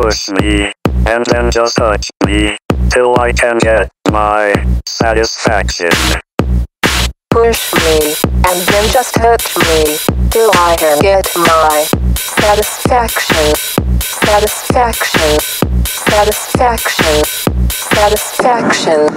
Push me, and then just touch me, till I can get my satisfaction. Push me, and then just touch me, till I can get my satisfaction. Satisfaction. Satisfaction. Satisfaction.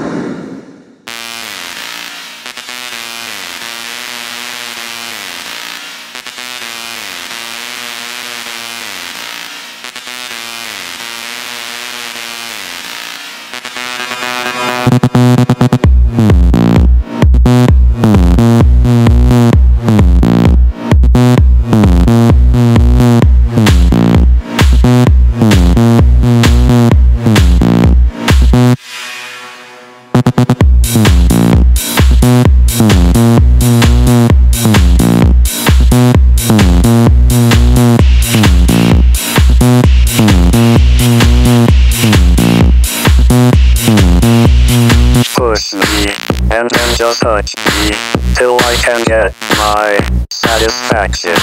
Push me, and then just touch me, till I can get my satisfaction.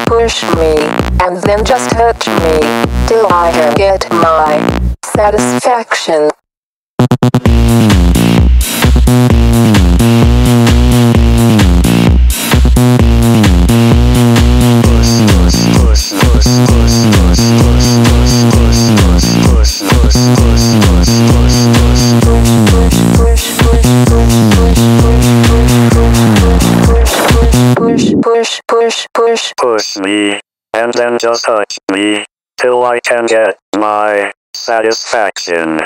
Push me, and then just touch me, till I can get my satisfaction. Push me, and then just touch me, till I can get my satisfaction.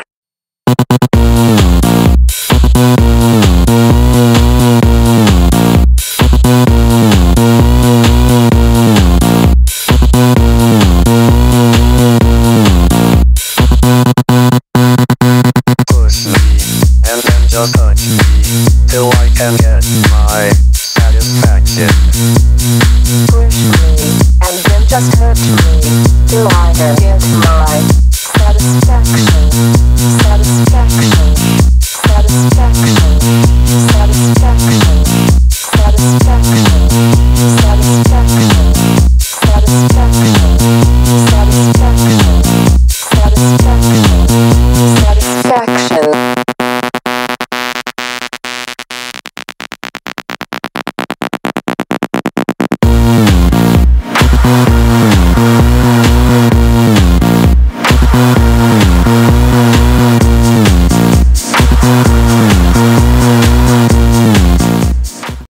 Push me, and then just touch me, till I can get my satisfaction. Push me, and then just